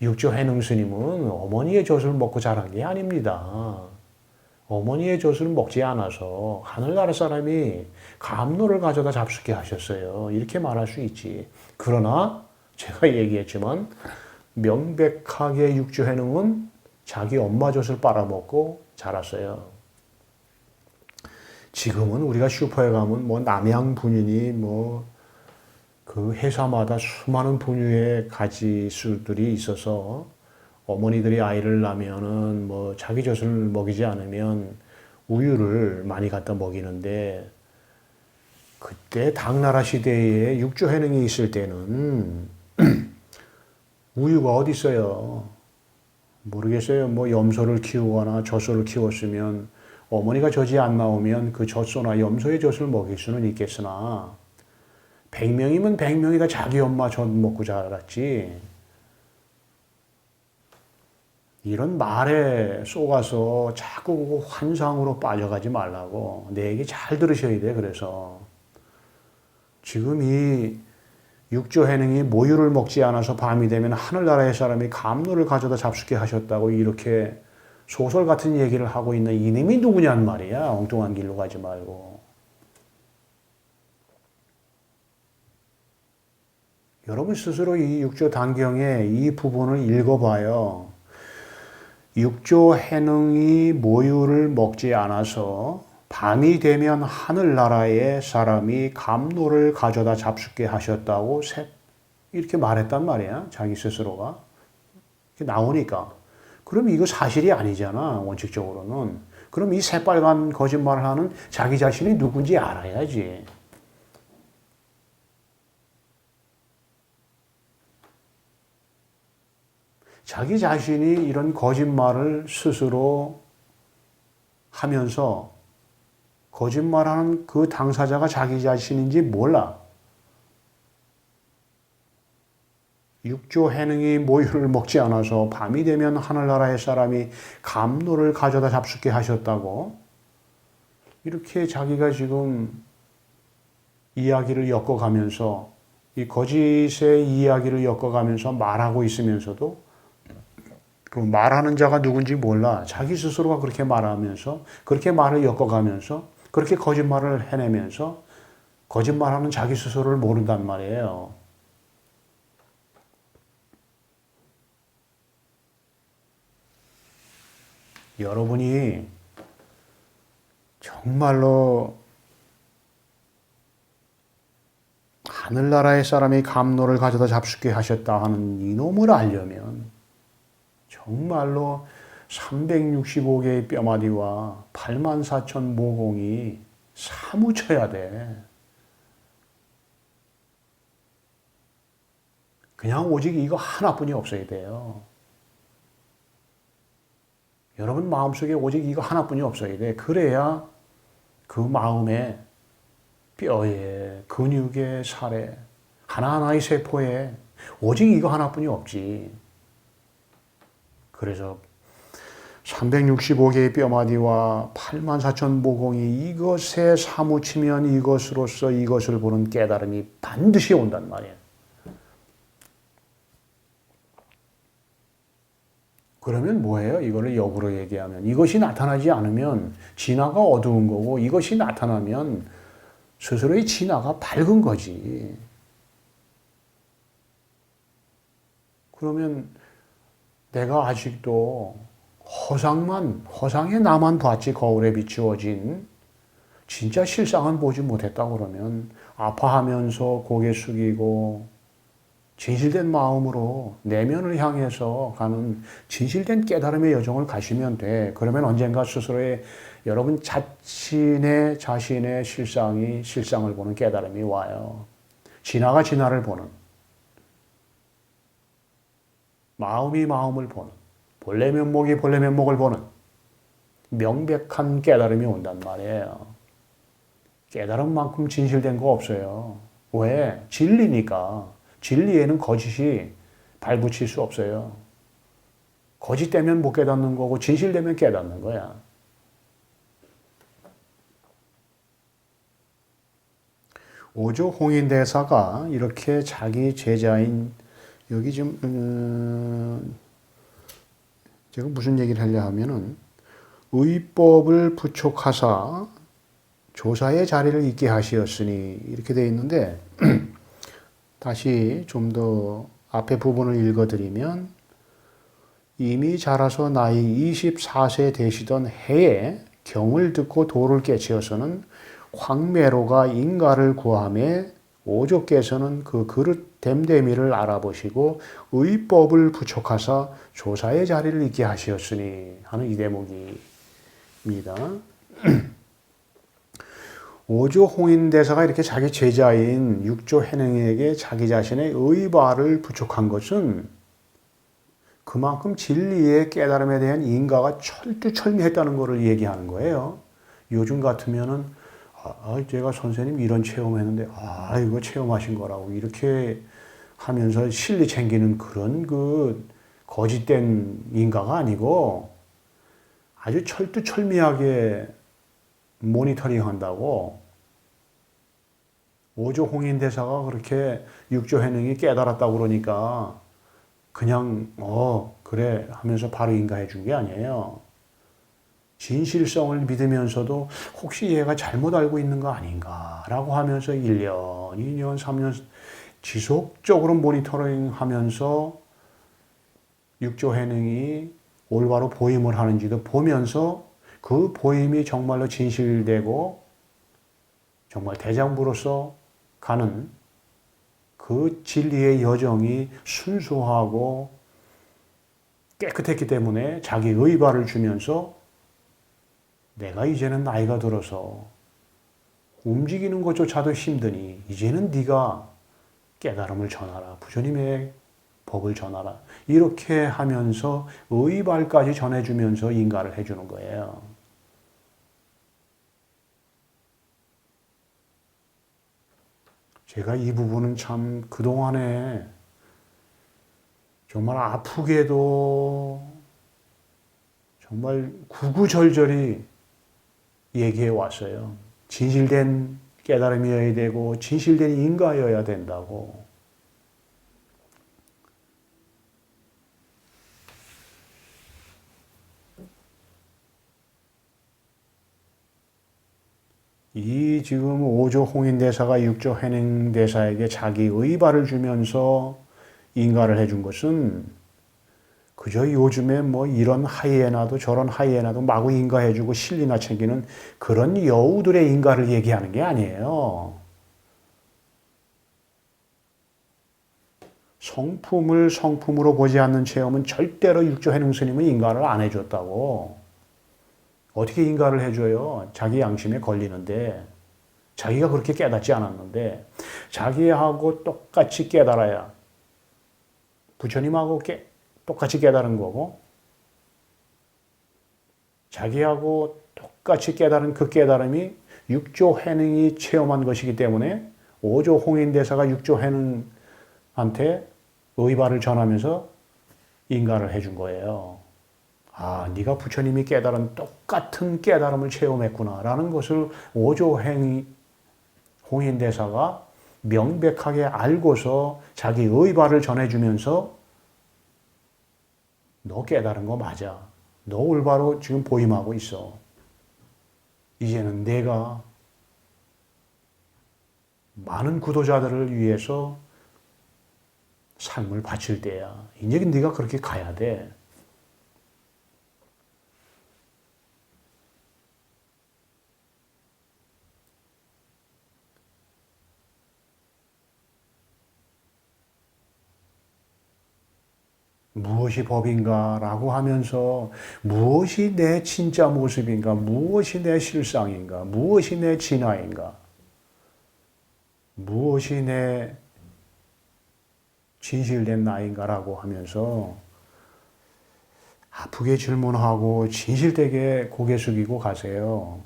육조 해능 스님은 어머니의 젖을 먹고 자란 게 아닙니다. 어머니의 젖을 먹지 않아서 하늘나라 사람이 감로를 가져다 잡수게 하셨어요. 이렇게 말할 수 있지. 그러나 제가 얘기했지만 명백하게 육조 해능은 자기 엄마 젖을 빨아먹고 자랐어요. 지금은 우리가 슈퍼에 가면 뭐 남양 분유니 뭐 그 회사마다 수많은 분유의 가지수들이 있어서 어머니들이 아이를 낳으면은 뭐 자기 젖을 먹이지 않으면 우유를 많이 갖다 먹이는데 그때 당나라 시대에 육조 해능이 있을 때는 우유가 어디 있어요? 모르겠어요. 뭐 염소를 키우거나 젖소를 키웠으면 어머니가 젖이 안 나오면 그 젖소나 염소의 젖을 먹일 수는 있겠으나 100명이면 100명이 다 자기 엄마 젖 먹고 자랐지. 이런 말에 속아서 자꾸 환상으로 빠져가지 말라고. 내 얘기 잘 들으셔야 돼. 그래서 지금 이 육조 해능이 모유를 먹지 않아서 밤이 되면 하늘나라의 사람이 감로를 가져다 잡수게 하셨다고 이렇게 소설 같은 얘기를 하고 있는 이놈이 누구냔 말이야. 엉뚱한 길로 가지 말고. 여러분 스스로 이 육조 단경의 이 부분을 읽어봐요. 육조 해능이 모유를 먹지 않아서 밤이 되면 하늘나라의 사람이 감로를 가져다 잡수게 하셨다고 이렇게 말했단 말이야. 자기 스스로가. 이렇게 나오니까. 그럼 이거 사실이 아니잖아. 원칙적으로는. 그럼 이 새빨간 거짓말을 하는 자기 자신이 누군지 알아야지. 자기 자신이 이런 거짓말을 스스로 하면서 거짓말하는 그 당사자가 자기 자신인지 몰라. 육조 해능이 모유를 먹지 않아서 밤이 되면 하늘나라의 사람이 감로를 가져다 잡수게 하셨다고 이렇게 자기가 지금 이야기를 엮어가면서 이 거짓의 이야기를 엮어가면서 말하고 있으면서도 그 말하는 자가 누군지 몰라. 자기 스스로가 그렇게 말하면서 그렇게 말을 엮어가면서 그렇게 거짓말을 해내면서 거짓말하는 자기 스스로를 모른단 말이에요. 여러분이 정말로 하늘나라의 사람이 감로를 가져다 잡수게 하셨다 하는 이놈을 알려면 정말로 365개의 뼈마디와 84,000 모공이 사무쳐야 돼. 그냥 오직 이거 하나뿐이 없어야 돼요. 여러분 마음속에 오직 이거 하나뿐이 없어야 돼. 그래야 그 마음에 뼈에 근육에 살에 하나하나의 세포에 오직 이거 하나뿐이 없지. 그래서 365개의 뼈마디와 8만 4천 모공이 이것에 사무치면 이것으로서 이것을 보는 깨달음이 반드시 온단 말이에요. 그러면 뭐예요? 이거를 역으로 얘기하면 이것이 나타나지 않으면 진화가 어두운 거고, 이것이 나타나면 스스로의 진화가 밝은 거지. 그러면 내가 아직도 허상에 나만 봤지, 거울에 비추어진 진짜 실상은 보지 못했다 그러면 아파하면서 고개 숙이고 진실된 마음으로 내면을 향해서 가는 진실된 깨달음의 여정을 가시면 돼. 그러면 언젠가 스스로의 여러분 자신의 실상을 보는 깨달음이 와요. 진화가 진화를 보는, 마음이 마음을 보는, 본래 면목이 본래 면목을 보는 명백한 깨달음이 온단 말이에요. 깨달음만큼 진실된 거 없어요. 왜? 진리니까. 진리에는 거짓이 발붙일 수 없어요. 거짓되면 못 깨닫는 거고 진실되면 깨닫는 거야. 오조 홍인대사가 이렇게 자기 제자인, 여기 좀 제가 무슨 얘기를 하려 하면은, 의법을 부촉하사 조사의 자리를 있게 하시었으니 이렇게 되어 있는데, 다시 좀 더 앞에 부분을 읽어드리면, 이미 자라서 나이 24세 되시던 해에 경을 듣고 도를 깨치어서는 황매로가 인가를 구함에 오조께서는 그 그릇 됨됨이를 알아보시고 의법을 부촉하사 조사의 자리를 있게 하시었으니 하는 이 대목입니다. 오조 홍인대사가 이렇게 자기 제자인 육조 해능에게 자기 자신의 의발을 부촉한 것은 그만큼 진리의 깨달음에 대한 인가가 철두철미했다는 것을 얘기하는 거예요. 요즘 같으면은 제가 선생님 이런 체험했는데 이거 체험하신 거라고 이렇게 하면서 실리 챙기는 그런 그 거짓된 인가가 아니고 아주 철두철미하게 모니터링 한다고. 오조 홍인대사가 그렇게 육조 해능이 깨달았다고 그러니까 그냥 그래 하면서 바로 인가해 준 게 아니에요. 진실성을 믿으면서도 혹시 얘가 잘못 알고 있는 거 아닌가라고 하면서 1년, 2년, 3년 지속적으로 모니터링 하면서 육조 해능이 올바로 보임을 하는지도 보면서 그 보임이 정말로 진실되고 정말 대장부로서 가는 그 진리의 여정이 순수하고 깨끗했기 때문에 자기 의발을 주면서 내가 이제는 나이가 들어서 움직이는 것조차도 힘드니 이제는 네가 깨달음을 전하라. 부처님의 법을 전하라. 이렇게 하면서 의발까지 전해주면서 인가를 해주는 거예요. 제가 이 부분은 참 그동안에 정말 아프게도 정말 구구절절히 얘기해 왔어요. 진실된 깨달음이어야 되고 진실된 인가여야 된다고. 이 지금 5조 홍인대사가 6조 해능대사에게 자기 의발을 주면서 인가를 해준 것은 그저 요즘에 뭐 이런 하이에나도 저런 하이에나도 마구 인가해주고 실리나 챙기는 그런 여우들의 인가를 얘기하는 게 아니에요. 성품을 성품으로 보지 않는 체험은 절대로 6조 해능 스님은 인가를 안 해줬다고. 어떻게 인가를 해줘요? 자기 양심에 걸리는데, 자기가 그렇게 깨닫지 않았는데, 자기하고 똑같이 깨달아야 부처님하고 똑같이 깨달은 거고, 자기하고 똑같이 깨달은 그 깨달음이 육조 해능이 체험한 것이기 때문에 5조 홍인대사가 6조 해는한테 의발을 전하면서 인가를 해준 거예요. 아, 네가 부처님이 깨달은 똑같은 깨달음을 체험했구나라는 것을 5조 홍인대사가 명백하게 알고서 자기 의발을 전해주면서 너 깨달은 거 맞아. 너 올바로 지금 보임하고 있어. 이제는 내가 많은 구도자들을 위해서 삶을 바칠 때야. 이제 네가 그렇게 가야 돼. 무엇이 법인가라고 하면서 무엇이 내 진짜 모습인가, 무엇이 내 실상인가, 무엇이 내 진화인가, 무엇이 내 진실된 나인가라고 하면서 아프게 질문하고 진실되게 고개 숙이고 가세요.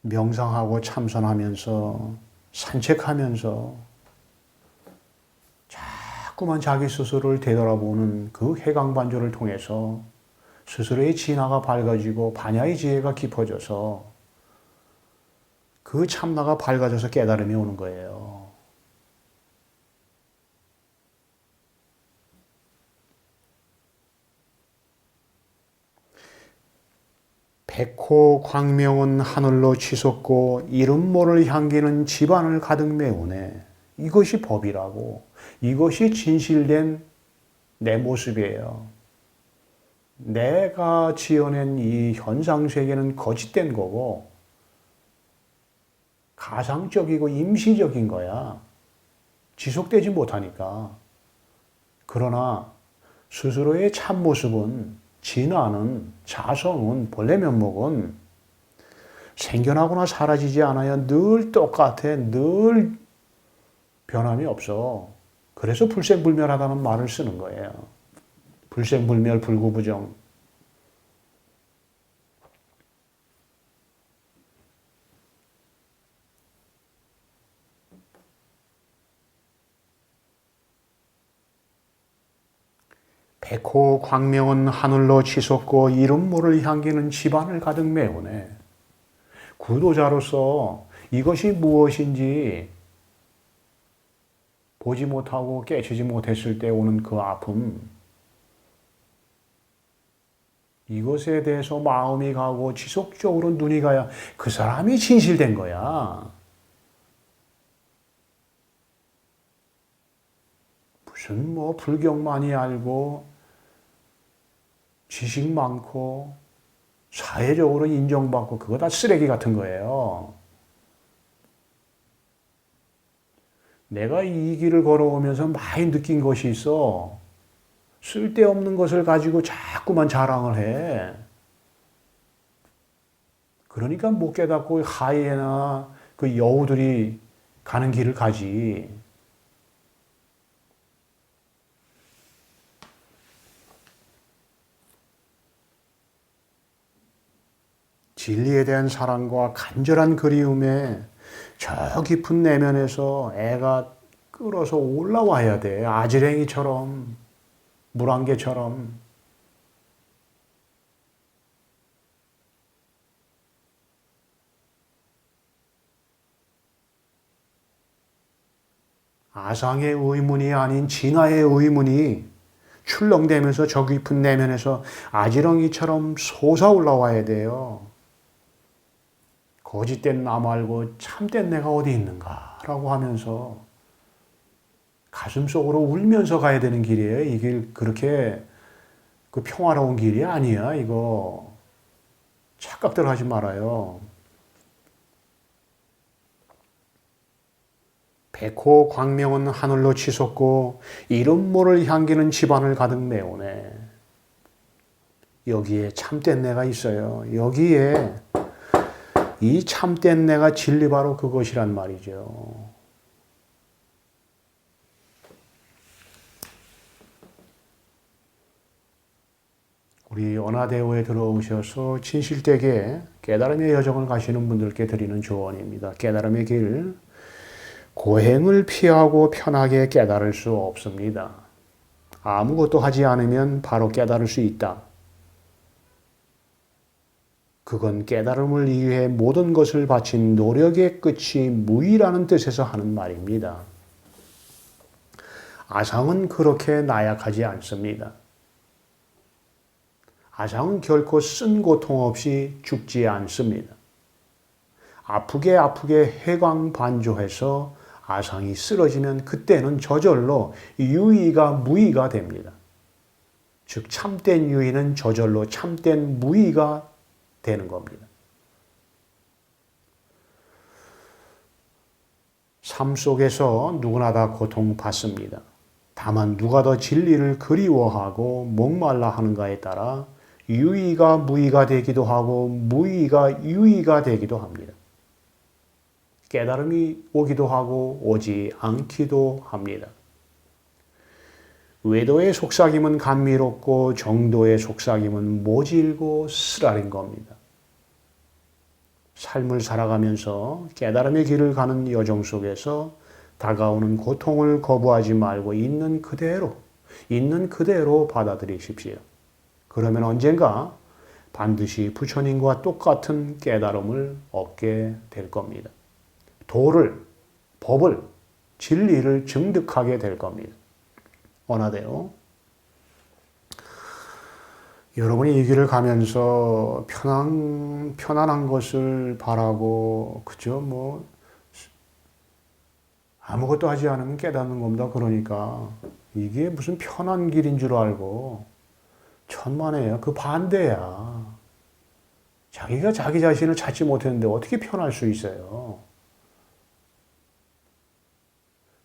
명상하고 참선하면서 산책하면서 자꾸만 자기 스스로를 되돌아보는 그 해강반조를 통해서 스스로의 진화가 밝아지고 반야의 지혜가 깊어져서 그 참나가 밝아져서 깨달음이 오는 거예요. 백호 광명은 하늘로 치솟고 이름 모를 향기는 집안을 가득 메우네. 이것이 법이라고. 이것이 진실된 내 모습이에요. 내가 지어낸 이 현상세계는 거짓된 거고 가상적이고 임시적인 거야. 지속되지 못하니까. 그러나 스스로의 참모습은, 진화는, 자성은, 본래 면목은 생겨나거나 사라지지 않아요. 늘 똑같아. 늘 변함이 없어. 그래서 불생불멸하다는 말을 쓰는 거예요. 불생불멸, 불구부정. 백호 광명은 하늘로 치솟고 이름 모를 향기는 집안을 가득 메우네. 구도자로서 이것이 무엇인지 보지 못하고 깨치지 못했을 때 오는 그 아픔, 이것에 대해서 마음이 가고 지속적으로 눈이 가야 그 사람이 진실된 거야. 무슨 뭐 불경 많이 알고 지식 많고 사회적으로 인정받고 그거 다 쓰레기 같은 거예요. 내가 이 길을 걸어오면서 많이 느낀 것이 있어. 쓸데없는 것을 가지고 자꾸만 자랑을 해. 그러니까 못 깨닫고 하이에나 그 여우들이 가는 길을 가지. 진리에 대한 사랑과 간절한 그리움에 저 깊은 내면에서 애가 끌어서 올라와야 돼. 아지랭이처럼, 물안개처럼. 아상의 의문이 아닌 진화의 의문이 출렁대면서 저 깊은 내면에서 아지렁이처럼 솟아 올라와야 돼요. 거짓된 나 말고 참된 내가 어디 있는가? 라고 하면서 가슴 속으로 울면서 가야 되는 길이에요. 이 길 그렇게 그 평화로운 길이 아니야. 이거 착각들 하지 말아요. 백호 광명은 하늘로 치솟고 이름 모를 향기는 집안을 가득 메우네. 여기에 참된 내가 있어요. 여기에 이 참된 내가 진리 바로 그것이란 말이죠. 우리 언하대오에 들어오셔서 진실되게 깨달음의 여정을 가시는 분들께 드리는 조언입니다. 깨달음의 길, 고행을 피하고 편하게 깨달을 수 없습니다. 아무것도 하지 않으면 바로 깨달을 수 있다. 그건 깨달음을 위해 모든 것을 바친 노력의 끝이 무의라는 뜻에서 하는 말입니다. 아상은 그렇게 나약하지 않습니다. 아상은 결코 쓴 고통 없이 죽지 않습니다. 아프게 해광반조해서 아상이 쓰러지면 그때는 저절로 유의가 무의가 됩니다. 즉 참된 유의는 저절로 참된 무의가 되는 겁니다. 삶 속에서 누구나 다 고통받습니다. 다만 누가 더 진리를 그리워하고 목말라 하는가에 따라 유의가 무의가 되기도 하고 무의가 유의가 되기도 합니다. 깨달음이 오기도 하고 오지 않기도 합니다. 외도의 속삭임은 감미롭고 정도의 속삭임은 모질고 쓰라린 겁니다. 삶을 살아가면서 깨달음의 길을 가는 여정 속에서 다가오는 고통을 거부하지 말고 있는 그대로 받아들이십시오. 그러면 언젠가 반드시 부처님과 똑같은 깨달음을 얻게 될 겁니다. 도를, 법을, 진리를 증득하게 될 겁니다. 원하대요. 여러분이 이 길을 가면서 편안한 것을 바라고, 그죠? 아무것도 하지 않으면 깨닫는 겁니다. 그러니까 이게 무슨 편한 길인 줄 알고 천만에요. 그 반대야. 자기가 자기 자신을 찾지 못했는데 어떻게 편할 수 있어요?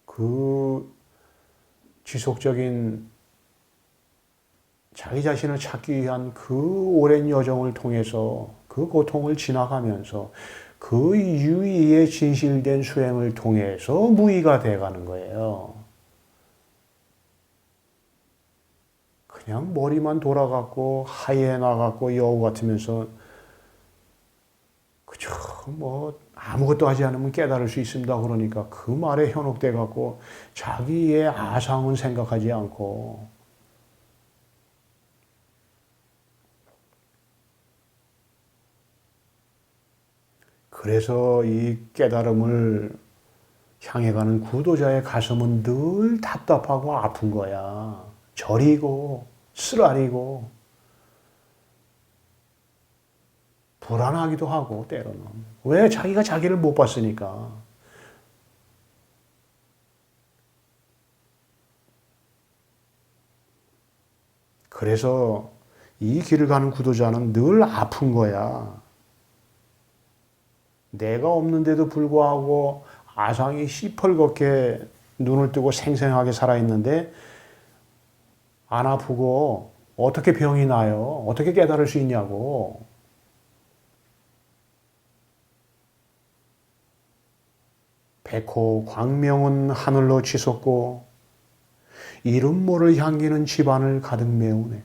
그 지속적인 자기 자신을 찾기 위한 그 오랜 여정을 통해서 그 고통을 지나가면서 그 유의의 진실된 수행을 통해서 무의가 돼가는 거예요. 그냥 머리만 돌아갔고 하이에나 같고 여우 같으면서 그죠? 아무것도 하지 않으면 깨달을 수 있습니다. 그러니까 그 말에 현혹돼 갖고 자기의 아상은 생각하지 않고 그래서 이 깨달음을 향해 가는 구도자의 가슴은 늘 답답하고 아픈 거야. 저리고 쓰라리고 불안하기도 하고 때로는. 왜? 자기가 자기를 못 봤으니까. 그래서 이 길을 가는 구도자는 늘 아픈 거야. 내가 없는데도 불구하고 아상이 시펄겋게 눈을 뜨고 생생하게 살아있는데 안 아프고 어떻게 병이 나요? 어떻게 깨달을 수 있냐고. 백호 광명은 하늘로 치솟고 이름 모를 향기는 집안을 가득 메우네.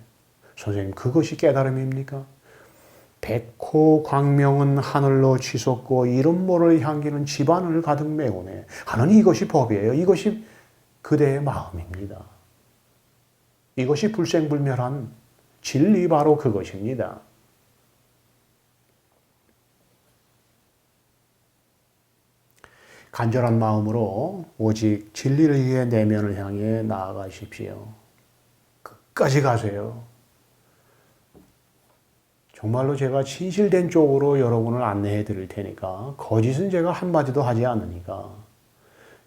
선생님, 그것이 깨달음입니까? 백호 광명은 하늘로 치솟고 이름 모를 향기는 집안을 가득 메우네. 하는 이것이 법이에요. 이것이 그대의 마음입니다. 이것이 불생불멸한 진리 바로 그것입니다. 간절한 마음으로 오직 진리를 위해 내면을 향해 나아가십시오. 끝까지 가세요. 정말로 제가 진실된 쪽으로 여러분을 안내해 드릴 테니까 거짓은 제가 한마디도 하지 않으니까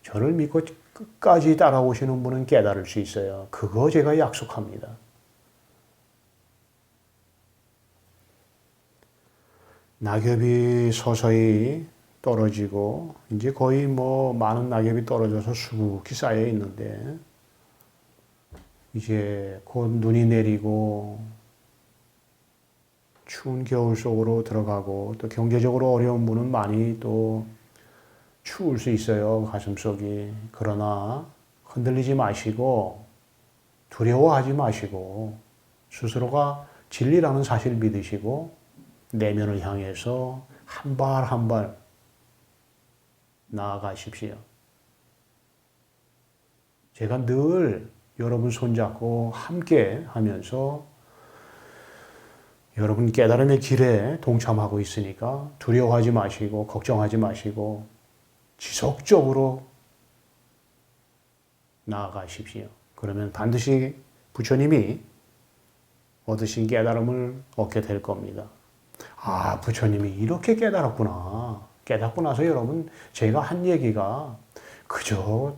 저를 믿고 끝까지 따라오시는 분은 깨달을 수 있어요. 그거 제가 약속합니다. 낙엽이 서서히 떨어지고 이제 거의 많은 낙엽이 떨어져서 수북히 쌓여 있는데 이제 곧 눈이 내리고 추운 겨울 속으로 들어가고 또 경제적으로 어려운 분은 많이 또 추울 수 있어요. 가슴속이. 그러나 흔들리지 마시고 두려워하지 마시고 스스로가 진리라는 사실을 믿으시고 내면을 향해서 한 발 한 발 나아가십시오. 제가 늘 여러분 손잡고 함께 하면서 여러분 깨달음의 길에 동참하고 있으니까 두려워하지 마시고 걱정하지 마시고 지속적으로 나아가십시오. 그러면 반드시 부처님이 얻으신 깨달음을 얻게 될 겁니다. 아, 부처님이 이렇게 깨달았구나. 깨닫고 나서 여러분 제가 한 얘기가 그저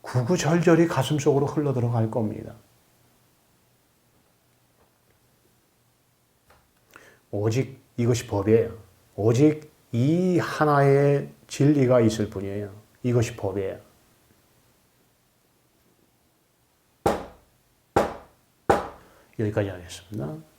구구절절히 가슴속으로 흘러들어갈 겁니다. 오직 이것이 법이에요. 오직 이 하나의 진리가 있을 뿐이에요. 이것이 법이에요. 여기까지 하겠습니다.